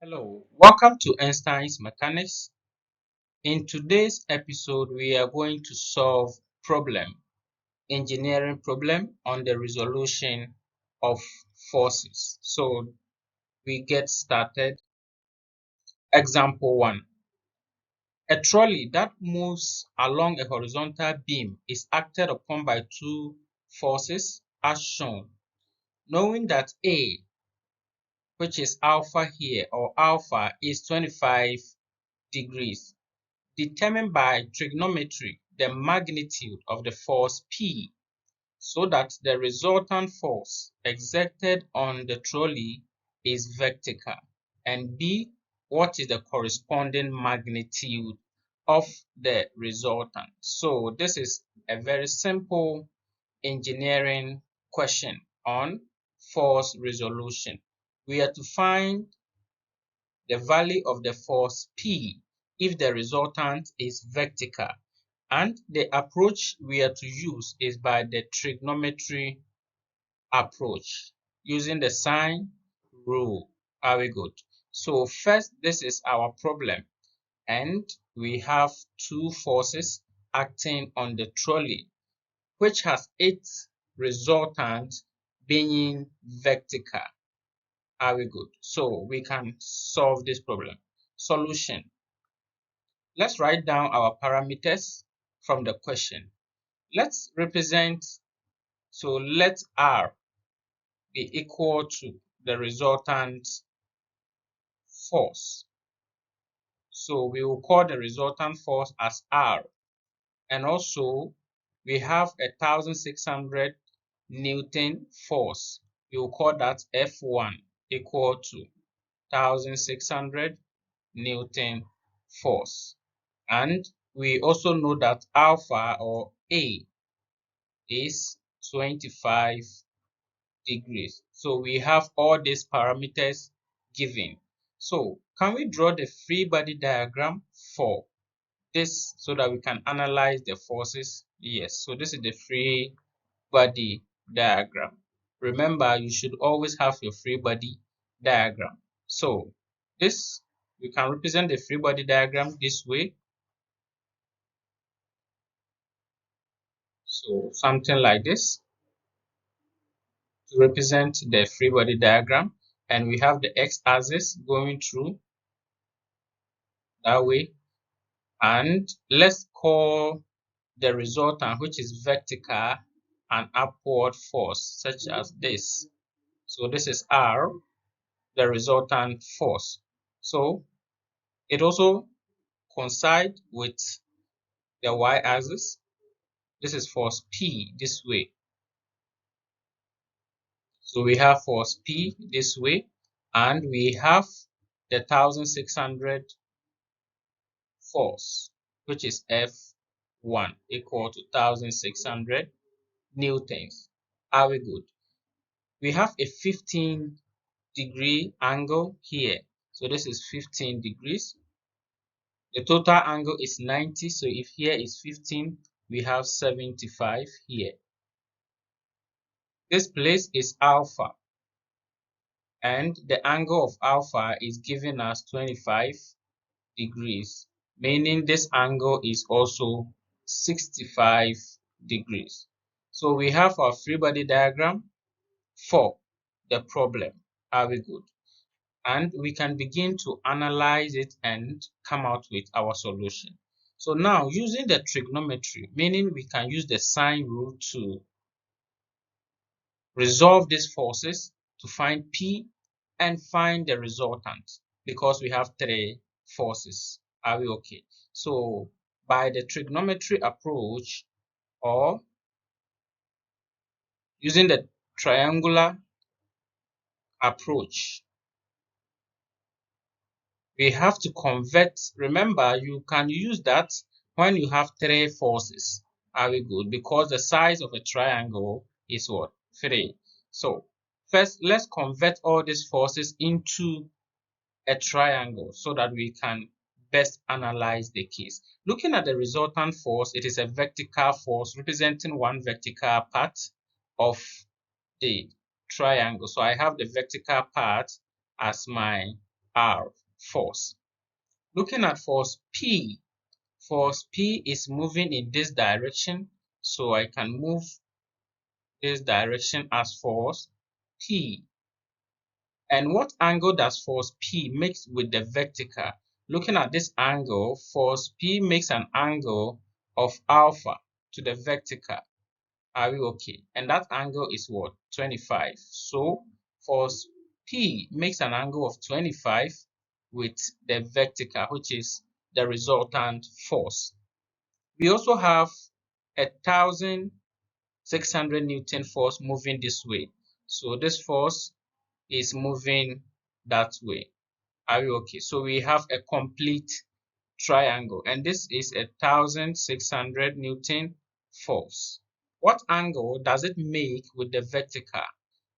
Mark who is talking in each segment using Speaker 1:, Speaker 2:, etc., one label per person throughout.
Speaker 1: Hello, welcome to Einstein's Mechanics. In today's episode, we are going to solve engineering problem on the resolution of forces. So we get started. Example 1. A trolley that moves along a horizontal beam is acted upon by two forces as shown. Knowing that A, which is alpha here, or alpha, is 25 degrees. Determined by trigonometry the magnitude of the force P so that the resultant force exerted on the trolley is vertical, and B, what is the corresponding magnitude of the resultant. So this is a very simple engineering question on force resolution. We are to find the value of the force P if the resultant is vertical, and the approach we are to use is by the trigonometry approach using the sine rule. Are we good? So first, this is our problem, and we have two forces acting on the trolley which has its resultant being vertical. Are we good? So we can solve this problem. Solution. Let's write down our parameters from the question. Let's represent, so let R be equal to the resultant force. So we will call the resultant force as R. And also we have 1,600 Newton force. We will call that F1 equal to 1,600 Newton force. And we also know that alpha, or A, is 25 degrees. So we have all these parameters given. So can we draw the free body diagram for this so that we can analyze the forces? Yes, so this is the free body diagram. Remember, you should always have your free body diagram. So this, we can represent the free body diagram this way. So something like this to represent the free body diagram, and we have the x-axis going through that way, and let's call the resultant, which is vertical, an upward force such as this. So this is R, the resultant force. So it also coincides with the y-axis. This is force P this way. So we have force P this way, and we have the 1,600 force, which is F1 equal to 1,600 newtons. Are we good? We have a 15-degree angle here. So this is 15 degrees. The total angle is 90. So if here is 15, we have 75 here. This place is alpha, and the angle of alpha is giving us 25 degrees, meaning this angle is also 65 degrees. So we have our free body diagram for the problem. Are we good? And we can begin to analyze it and come out with our solution. So now, using the trigonometry, meaning we can use the sine rule to resolve these forces to find P and find the resultant, because we have three forces. Are we okay? So by the trigonometry approach, or using the triangular approach, we have to convert. Remember, you can use that when you have three forces. Are we good? Because the size of a triangle is what? 3. So first, let's convert all these forces into a triangle so that we can best analyze the case. Looking at the resultant force, it is a vertical force representing one vertical part of the triangle. So I have the vertical part as my R, force. Looking at force P is moving in this direction, so I can move this direction as force P. And what angle does force P make with the vertical? Looking at this angle, force P makes an angle of alpha to the vertical. Are we okay? And that angle is what? 25. So force P makes an angle of 25 with the vertical, which is the resultant force. We also have 1,600 Newton force moving this way. So this force is moving that way. Are we okay? So we have a complete triangle, and this is 1,600 Newton force. What angle does it make with the vertical?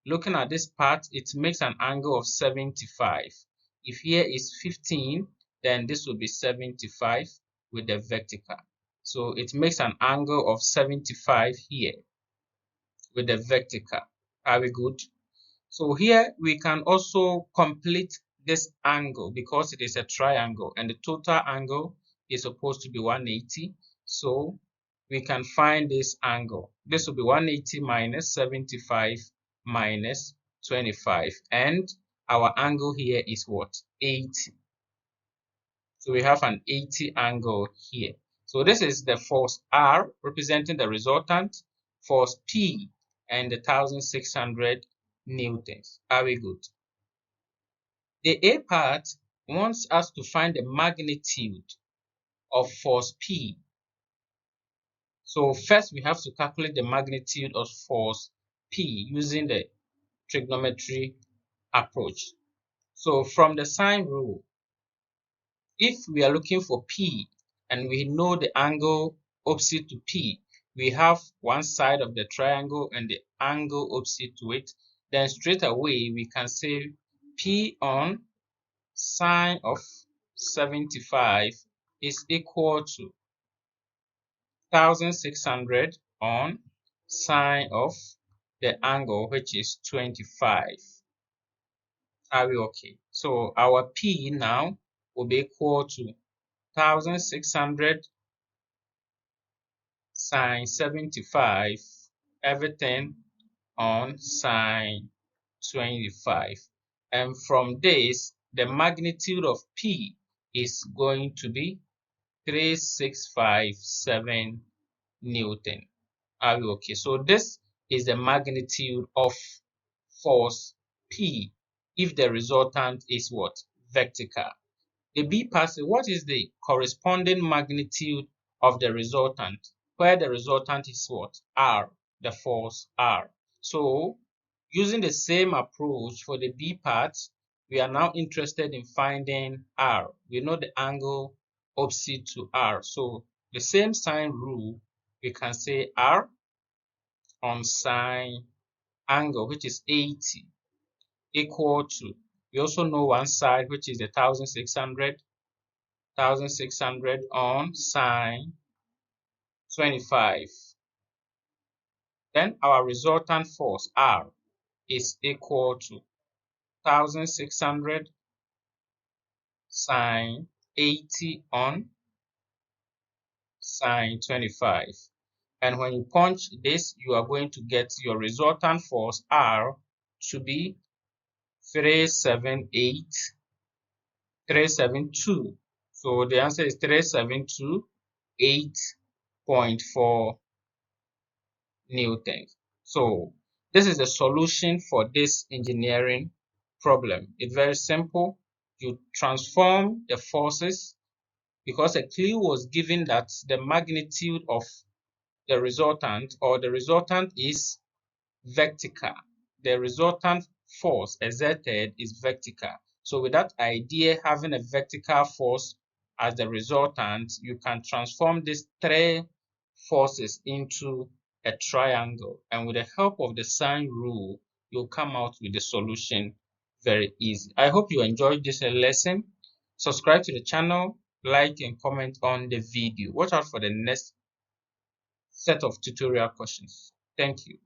Speaker 1: Looking at this part, it makes an angle of 75. If here is 15, then this will be 75 with the vertical. So it makes an angle of 75 here with the vertical. Are we good? So here we can also complete this angle because it is a triangle and the total angle is supposed to be 180. So we can find this angle. This will be 180 minus 75 minus 25. And our angle here is what? 80. So we have an 80 angle here. So this is the force R representing the resultant, force P, and the 1,600 newtons. Are we good? The A part wants us to find the magnitude of force P. So first we have to calculate the magnitude of force P using the trigonometry approach. So from the sine rule, if we are looking for P and we know the angle opposite to P, we have one side of the triangle and the angle opposite to it, then straight away we can say P on sine of 75 is equal to 1,600 on sine of the angle, which is 25. Are we okay? So our P now will be equal to 1,600 sine 75, everything on sine 25. And from this, the magnitude of P is going to be 3,657 Newton. Are we okay? So this is the magnitude of force P if the resultant is what? Vertical. The B part says, what is the corresponding magnitude of the resultant? Where the resultant is what? R, the force R. So using the same approach for the B part, we are now interested in finding R. We know the angle opposite to R. So the same sine rule, we can say R on sine angle, which is 80, equal to, we also know one side, which is the 1,600 on sine 25. Then our resultant force R is equal to 1,600 sine 80 on sine 25. And when you punch this, you are going to get your resultant force R to be 372. So the answer is 372.8.4 Newtons. So this is the solution for this engineering problem. It's very simple. You transform the forces because a clue was given that the magnitude of the resultant is vertical. The resultant force exerted is vertical. So with that idea, having a vertical force as the resultant, you can transform these three forces into a triangle. And with the help of the sine rule, you'll come out with the solution very easy. I hope you enjoyed this lesson. Subscribe to the channel, like and comment on the video. Watch out for the next set of tutorial questions. Thank you.